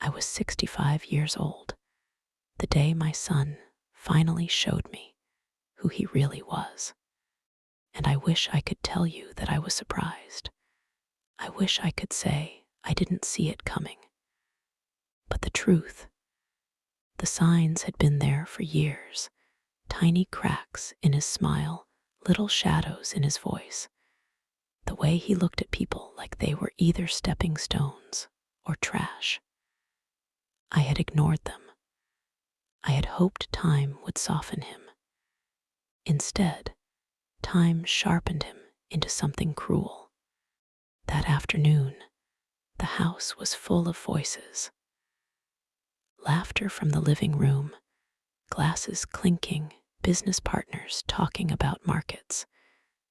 I was 65 years old, the day my son finally showed me who he really was. And I wish I could tell you that I was surprised. I wish I could say I didn't see it coming. But the truth, the signs had been there for years. Tiny cracks in his smile, little shadows in his voice. The way he looked at people like they were either stepping stones or trash. I had ignored them. I had hoped time would soften him. Instead, time sharpened him into something cruel. That afternoon, the house was full of voices. Laughter from the living room, glasses clinking, business partners talking about markets,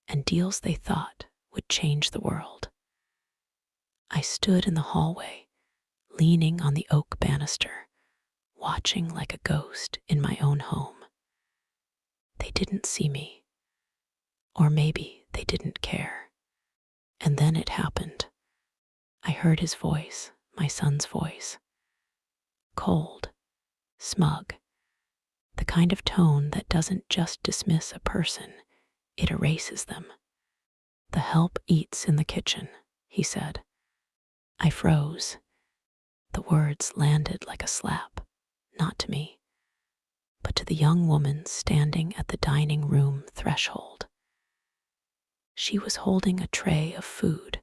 and deals they thought would change the world. I stood in the hallway, leaning on the oak banister, watching like a ghost in my own home. They didn't see me, or maybe they didn't care. And then it happened. I heard his voice, my son's voice. Cold, smug, the kind of tone that doesn't just dismiss a person, it erases them. "The help eats in the kitchen," he said. I froze. The words landed like a slap, not to me, but to the young woman standing at the dining room threshold. She was holding a tray of food,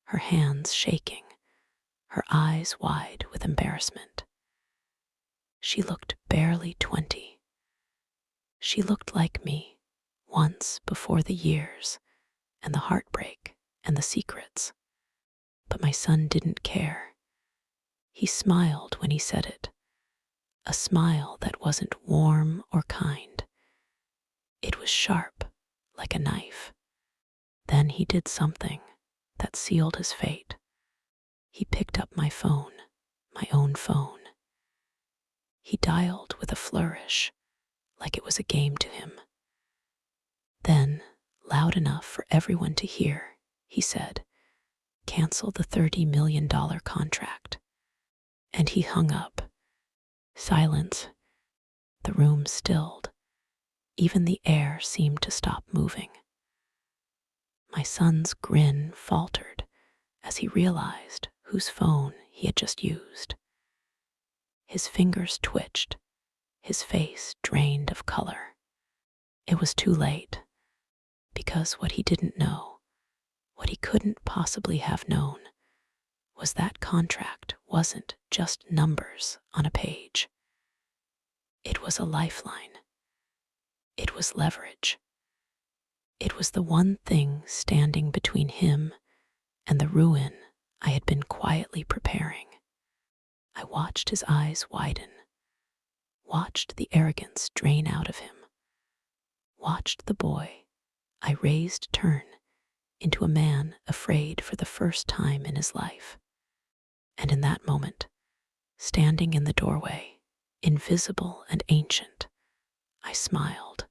her hands shaking, her eyes wide with embarrassment. She looked barely 20. She looked like me, once before the years and the heartbreak and the secrets. But my son didn't care. He smiled when he said it, a smile that wasn't warm or kind. It was sharp, like a knife. Then he did something that sealed his fate. He picked up my phone, my own phone. He dialed with a flourish, like it was a game to him. Then, loud enough for everyone to hear, he said, "Cancel the $30 million contract." And he hung up. Silence. The room stilled. Even the air seemed to stop moving. My son's grin faltered as he realized whose phone he had just used. His fingers twitched, his face drained of color. It was too late, because what he didn't know, what he couldn't possibly have known, was that contract wasn't just numbers on a page. It was a lifeline. It was leverage. It was the one thing standing between him and the ruin I had been quietly preparing. I watched his eyes widen, watched the arrogance drain out of him, watched the boy I raised turn into a man afraid for the first time in his life. And in that moment, standing in the doorway, invisible and ancient, I smiled,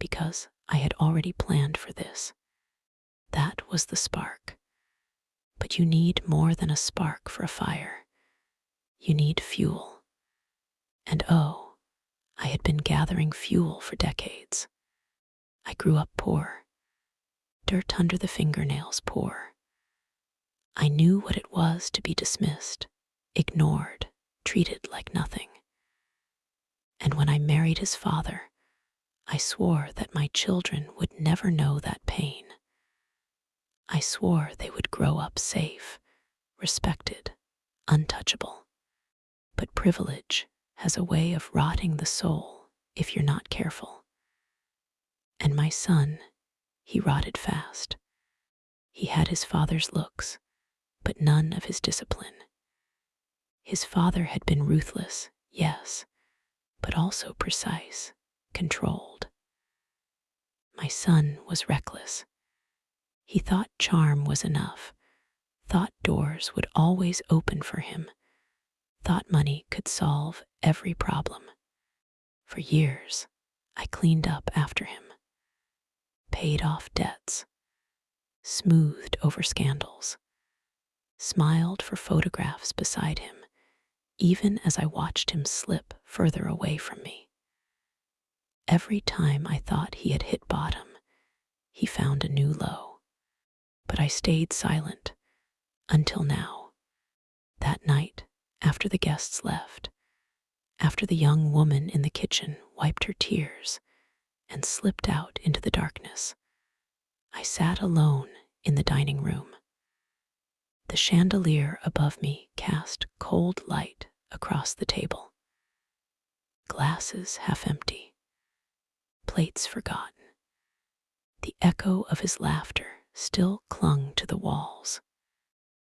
because I had already planned for this. That was the spark. But you need more than a spark for a fire. You need fuel. And oh, I had been gathering fuel for decades. I grew up poor, dirt under the fingernails poor. I knew what it was to be dismissed, ignored, treated like nothing. And when I married his father, I swore that my children would never know that pain. I swore they would grow up safe, respected, untouchable. But privilege has a way of rotting the soul if you're not careful. And my son, he rotted fast. He had his father's looks, but none of his discipline. His father had been ruthless, yes, but also precise, controlled. My son was reckless. He thought charm was enough, thought doors would always open for him, thought money could solve every problem. For years, I cleaned up after him, paid off debts, smoothed over scandals, smiled for photographs beside him, even as I watched him slip further away from me. Every time I thought he had hit bottom, he found a new low. But I stayed silent until now. That night, after the guests left, after the young woman in the kitchen wiped her tears and slipped out into the darkness, I sat alone in the dining room. The chandelier above me cast cold light across the table. Glasses half empty, plates forgotten. The echo of his laughter still clung to the walls.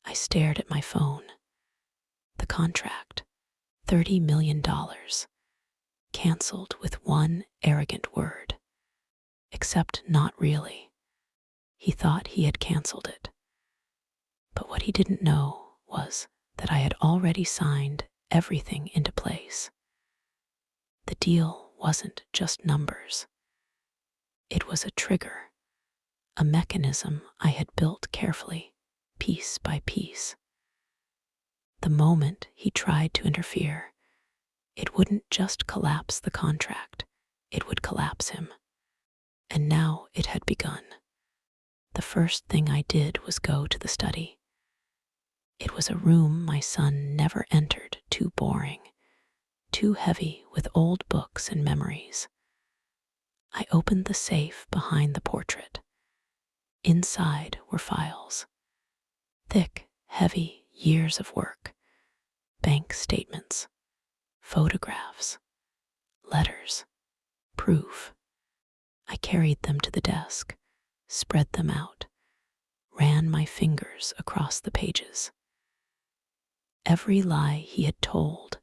I stared at my phone. The contract, $30 million, canceled with one arrogant word. Except not really. He thought he had canceled it. But what he didn't know was that I had already signed everything into place. The deal wasn't just numbers. It was a trigger, a mechanism I had built carefully, piece by piece. The moment he tried to interfere, it wouldn't just collapse the contract, it would collapse him. And now it had begun. The first thing I did was go to the study. It was a room my son never entered, too boring, too heavy with old books and memories. I opened the safe behind the portrait. Inside were files. Thick, heavy years of work. Bank statements, photographs, letters, proof. I carried them to the desk, spread them out, ran my fingers across the pages. Every lie he had told,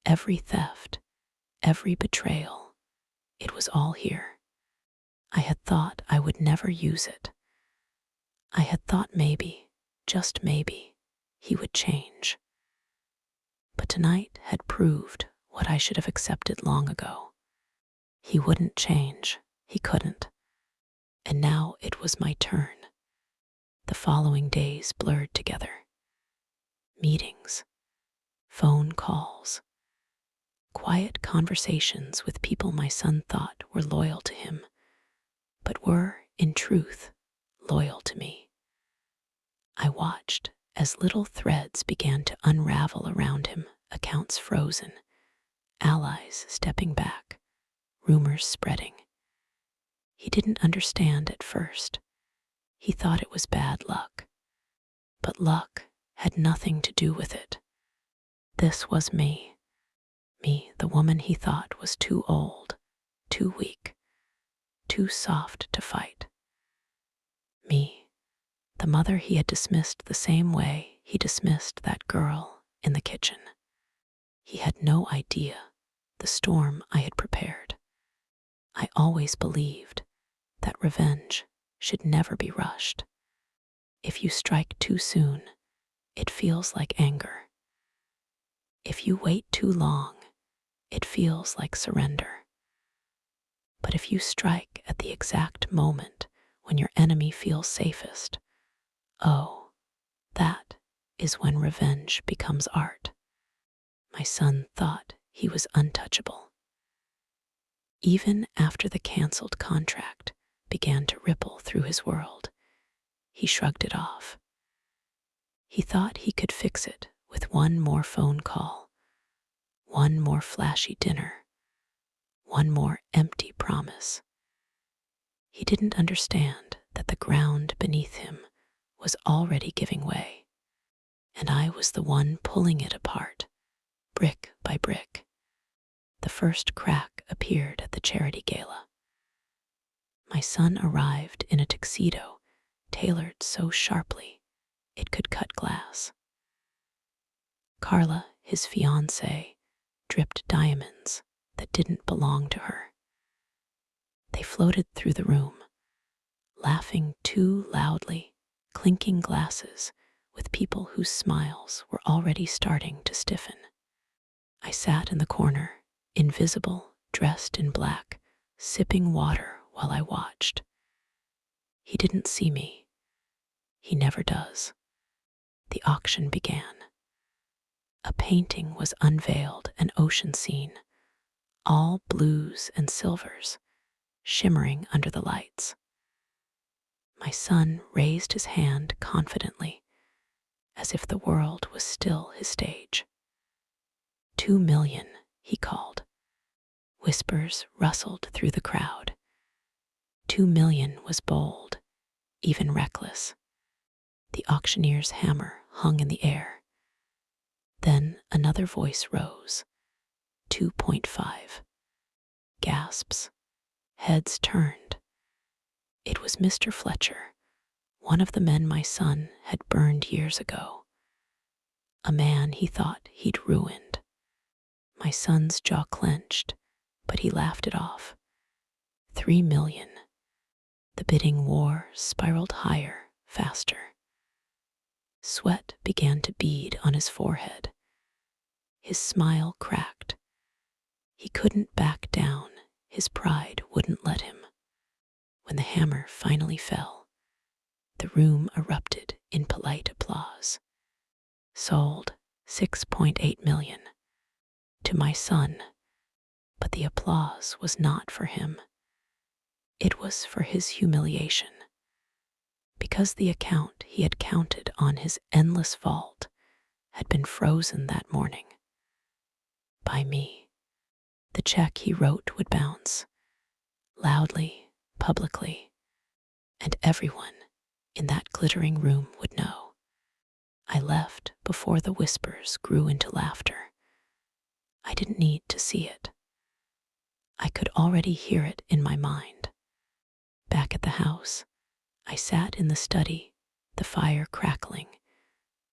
every theft, every betrayal, it was all here. I had thought I would never use it. I had thought maybe, just maybe, he would change. But tonight had proved what I should have accepted long ago. He wouldn't change. He couldn't. And now it was my turn. The following days blurred together. Meetings, phone calls, quiet conversations with people my son thought were loyal to him, but were, in truth, loyal to me. I watched as little threads began to unravel around him, accounts frozen, allies stepping back, rumors spreading. He didn't understand at first. He thought it was bad luck. But luck had nothing to do with it. This was me. Me, the woman he thought was too old, too weak, too soft to fight. Me, the mother he had dismissed the same way he dismissed that girl in the kitchen. He had no idea the storm I had prepared. I always believed that revenge should never be rushed. If you strike too soon, it feels like anger. If you wait too long, it feels like surrender. But if you strike at the exact moment when your enemy feels safest, oh, that is when revenge becomes art. My son thought he was untouchable. Even after the canceled contract began to ripple through his world, he shrugged it off. He thought he could fix it with one more phone call, one more flashy dinner, one more empty promise. He didn't understand that the ground beneath him was already giving way, and I was the one pulling it apart, brick by brick. The first crack appeared at the charity gala. My son arrived in a tuxedo tailored so sharply it could cut glass. Carla, his fiancée, dripped diamonds that didn't belong to her. They floated through the room, laughing too loudly, clinking glasses with people whose smiles were already starting to stiffen. I sat in the corner, invisible, dressed in black, sipping water while I watched. He didn't see me. He never does. The auction began. A painting was unveiled, an ocean scene, all blues and silvers, shimmering under the lights. My son raised his hand confidently, as if the world was still his stage. 2 million, he called. Whispers rustled through the crowd. 2 million was bold, even reckless. The auctioneer's hammer hung in the air. Then another voice rose. 2.5. Gasps. Heads turned. It was Mr. Fletcher, one of the men my son had burned years ago. A man he thought he'd ruined. My son's jaw clenched, but he laughed it off. 3 million. The bidding war spiraled higher, faster. Sweat began to bead on his forehead. His smile cracked. He couldn't back down. His pride wouldn't let him. When the hammer finally fell, the room erupted in polite applause. Sold 6.8 million. To my son. But the applause was not for him. It was for his humiliation. Because the account he had counted on his endless vault had been frozen that morning. By me. The check he wrote would bounce, loudly, publicly, and everyone in that glittering room would know. I left before the whispers grew into laughter. I didn't need to see it. I could already hear it in my mind. Back at the house, I sat in the study, the fire crackling,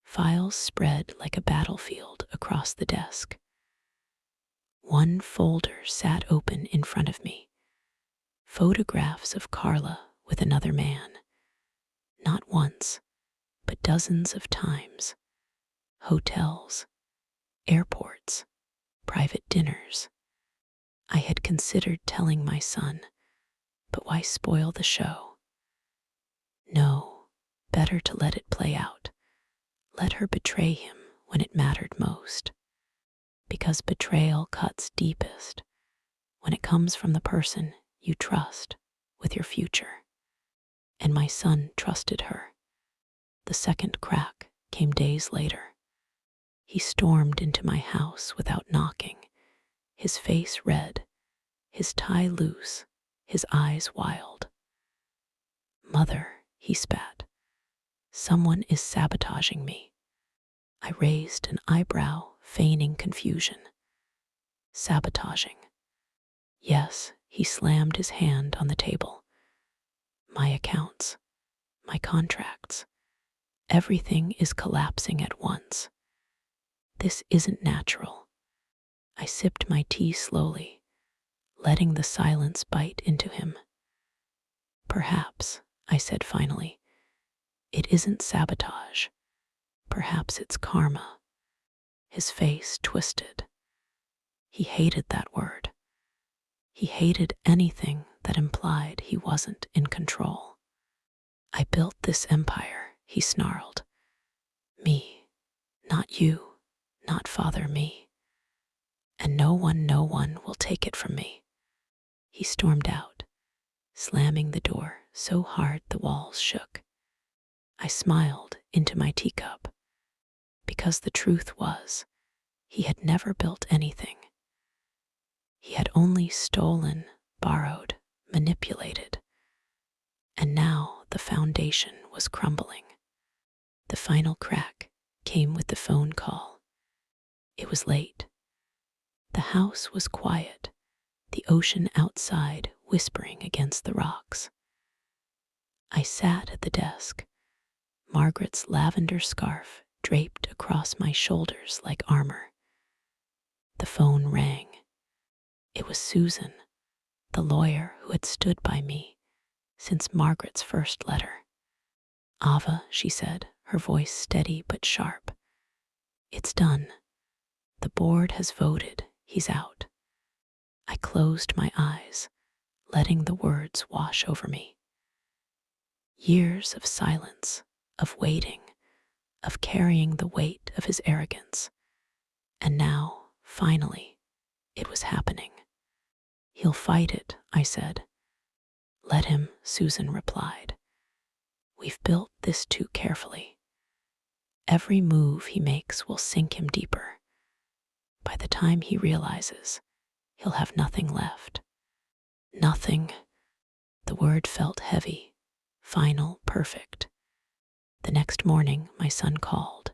files spread like a battlefield across the desk. One folder sat open in front of me. Photographs of Carla with another man. Not once, but dozens of times. Hotels, airports, private dinners. I had considered telling my son, but why spoil the show? No, better to let it play out. Let her betray him when it mattered most. Because betrayal cuts deepest when it comes from the person you trust with your future. And my son trusted her. The second crack came days later. He stormed into my house without knocking, his face red, his tie loose, his eyes wild. "Mother," he spat, "someone is sabotaging me." I raised an eyebrow, feigning confusion. Sabotaging. Yes, he slammed his hand on the table. My accounts, my contracts, everything is collapsing at once. This isn't natural. I sipped my tea slowly, letting the silence bite into him. Perhaps, I said finally, it isn't sabotage. Perhaps it's karma. His face twisted. He hated that word. He hated anything that implied he wasn't in control. "I built this empire," he snarled. "Me, not you, not father me. And no one will take it from me." He stormed out, slamming the door so hard the walls shook. I smiled into my teacup, because the truth was, he had never built anything. He had only stolen, borrowed, manipulated. And now the foundation was crumbling. The final crack came with the phone call. It was late. The house was quiet, the ocean outside whispering against the rocks. I sat at the desk, Margaret's lavender scarf draped across my shoulders like armor. The phone rang. It was Susan, the lawyer who had stood by me since Margaret's first letter. "Ava," she said, her voice steady but sharp. "It's done. The board has voted. He's out." I closed my eyes, letting the words wash over me. Years of silence, of waiting, of carrying the weight of his arrogance. And now, finally, it was happening. "He'll fight it," I said. "Let him," Susan replied. "We've built this too carefully. Every move he makes will sink him deeper. By the time he realizes, he'll have nothing left." Nothing. The word felt heavy, final, perfect. The next morning, my son called.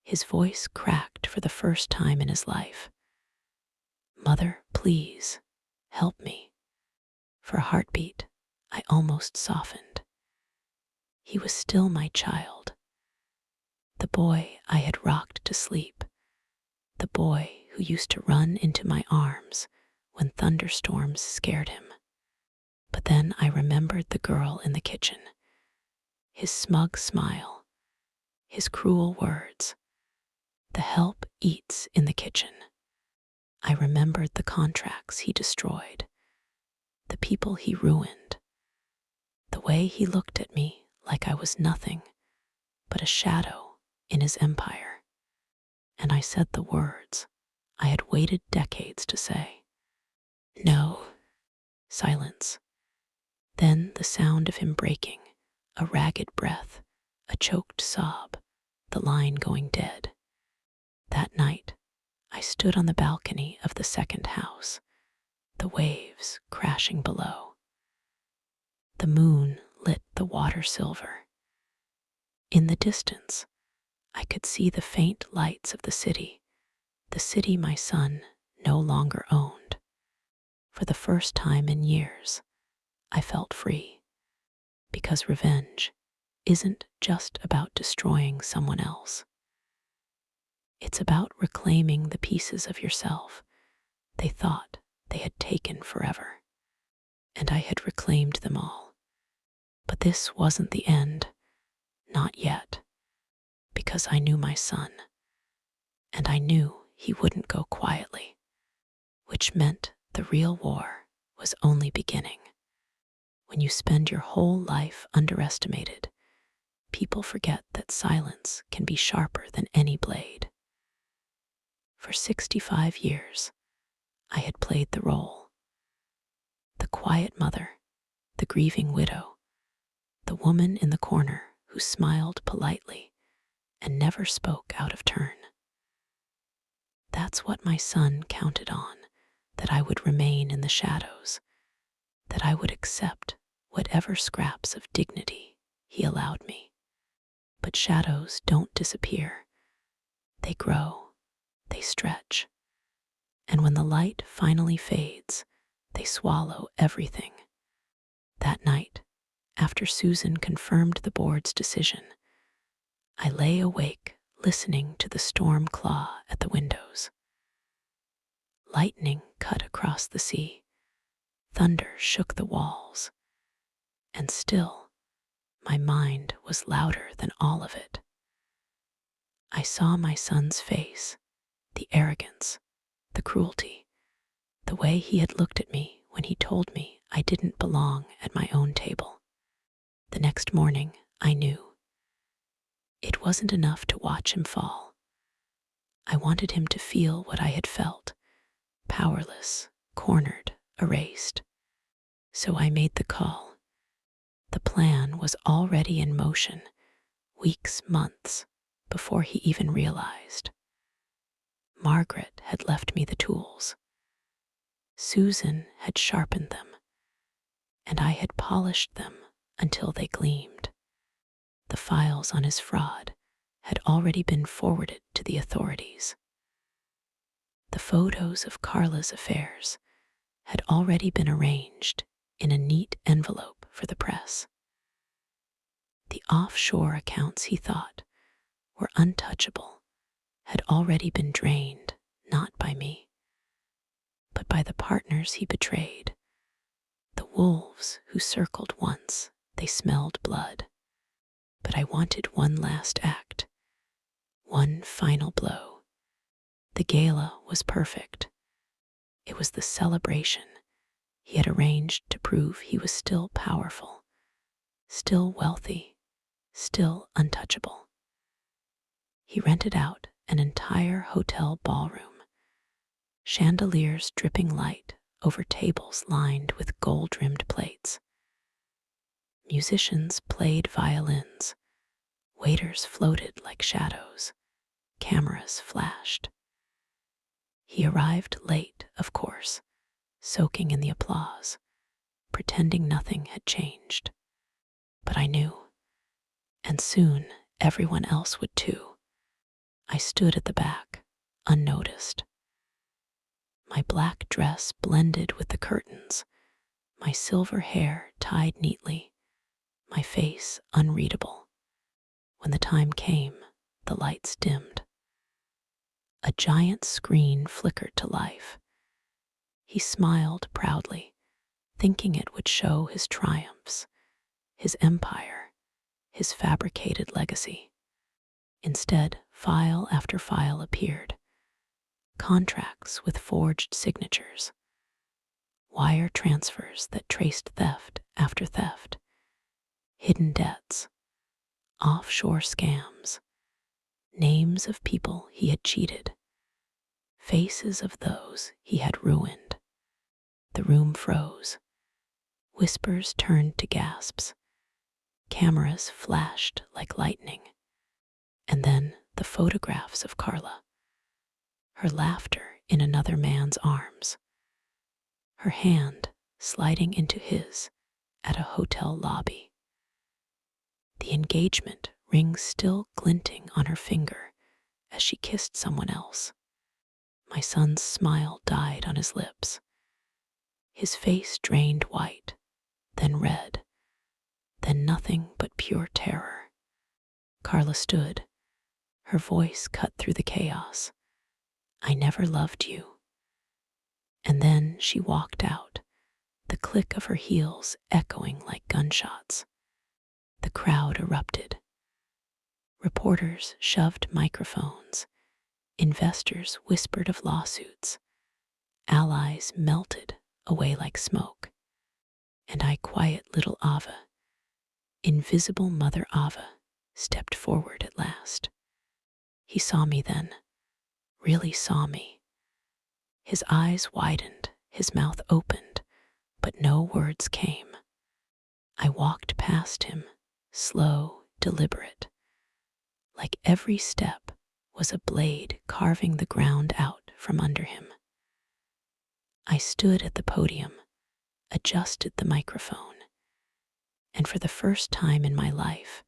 His voice cracked for the first time in his life. "Mother, please, help me." For a heartbeat, I almost softened. He was still my child, the boy I had rocked to sleep, the boy who used to run into my arms when thunderstorms scared him. But then I remembered the girl in the kitchen, his smug smile, his cruel words. The help eats in the kitchen. I remembered the contracts he destroyed, the people he ruined, the way he looked at me like I was nothing but a shadow in his empire. And I said the words I had waited decades to say. "No." Silence. Then the sound of him breaking, a ragged breath, a choked sob, the line going dead. That night, I stood on the balcony of the second house, the waves crashing below. The moon lit the water silver. In the distance, I could see the faint lights of the city my son no longer owned. For the first time in years, I felt free, because revenge isn't just about destroying someone else. It's about reclaiming the pieces of yourself they thought they had taken forever. And I had reclaimed them all. But this wasn't the end, not yet, because I knew my son, and I knew he wouldn't go quietly, which meant the real war was only beginning. When you spend your whole life underestimated, people forget that silence can be sharper than any blade. For 65 years, I had played the role. The quiet mother, the grieving widow, the woman in the corner who smiled politely and never spoke out of turn. That's what my son counted on, that I would remain in the shadows, that I would accept whatever scraps of dignity he allowed me. But shadows don't disappear. They grow, they stretch, and when the light finally fades, they swallow everything. That night, after Susan confirmed the board's decision, I lay awake listening to the storm claw at the windows. Lightning cut across the sea, thunder shook the walls, and still my mind was louder than all of it. I saw my son's face, the arrogance, the cruelty, the way he had looked at me when he told me I didn't belong at my own table. The next morning, I knew. It wasn't enough to watch him fall. I wanted him to feel what I had felt, powerless, cornered, erased. So I made the call. The plan was already in motion, weeks, months, before he even realized. Margaret had left me the tools. Susan had sharpened them, and I had polished them until they gleamed. The files on his fraud had already been forwarded to the authorities. The photos of Carla's affairs had already been arranged in a neat envelope for the press. The offshore accounts he thought were untouchable had already been drained, not by me, but by the partners he betrayed, the wolves who circled once they smelled blood. But I wanted one last act, one final blow. The gala was perfect. It was the celebration he had arranged to prove he was still powerful, still wealthy, still untouchable. He rented out an entire hotel ballroom, chandeliers dripping light over tables lined with gold-rimmed plates. Musicians played violins, waiters floated like shadows, cameras flashed. He arrived late, of course, soaking in the applause, pretending nothing had changed. But I knew, and soon everyone else would too. I stood at the back, unnoticed. My black dress blended with the curtains, my silver hair tied neatly, my face unreadable. When the time came, the lights dimmed. A giant screen flickered to life. He smiled proudly, thinking it would show his triumphs, his empire, his fabricated legacy. Instead, file after file appeared. Contracts with forged signatures, wire transfers that traced theft after theft, hidden debts, offshore scams, names of people he had cheated, faces of those he had ruined. The room froze. Whispers turned to gasps. Cameras flashed like lightning. And then the photographs of Carla, her laughter in another man's arms, her hand sliding into his at a hotel lobby. The engagement ring still glinting on her finger as she kissed someone else. My son's smile died on his lips. His face drained white, then red, then nothing but pure terror. Carla stood, her voice cut through the chaos. I never loved you. And then she walked out, the click of her heels echoing like gunshots. The crowd erupted. Reporters shoved microphones. Investors whispered of lawsuits. Allies melted away like smoke. And I, quiet little Ava, invisible Mother Ava, stepped forward at last. He saw me then, really saw me. His eyes widened, his mouth opened, but no words came. I walked past him, slow, deliberate, like every step was a blade carving the ground out from under him. I stood at the podium, adjusted the microphone, and for the first time in my life,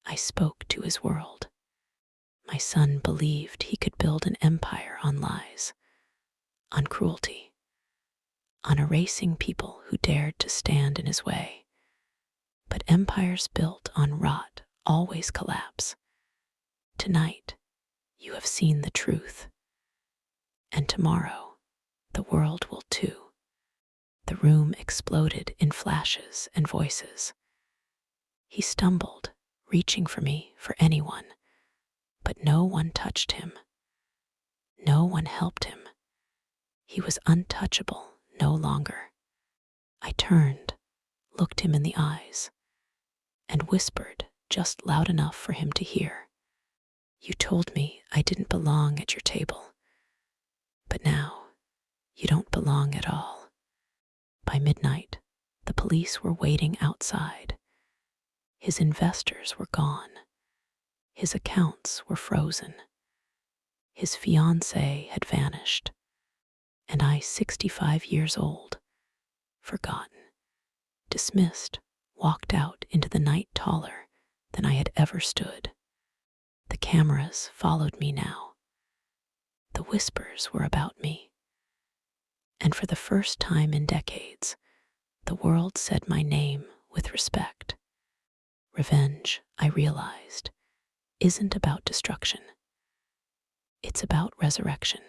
I spoke to his world. My son believed he could build an empire on lies, on cruelty, on erasing people who dared to stand in his way. But empires built on rot always collapse. Tonight, you have seen the truth. And tomorrow, the world will too. The room exploded in flashes and voices. He stumbled, reaching for me, for anyone, but no one touched him. No one helped him. He was untouchable no longer. I turned, looked him in the eyes, and whispered just loud enough for him to hear. You told me I didn't belong at your table, but now you don't belong at all. By midnight, the police were waiting outside. His investors were gone. His accounts were frozen. His fiancée had vanished. And I, 65 years old, forgotten, dismissed, walked out into the night taller than I had ever stood. The cameras followed me now. The whispers were about me. And for the first time in decades, the world said my name with respect. Revenge, I realized, isn't about destruction. It's about resurrection.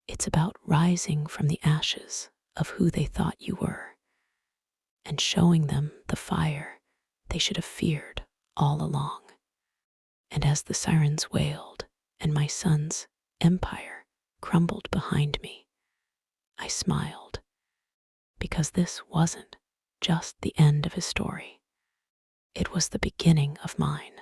It's about rising from the ashes of who they thought you were and showing them the fire they should have feared all along. And as the sirens wailed and my son's empire crumbled behind me, I smiled, because this wasn't just the end of his story. It was the beginning of mine.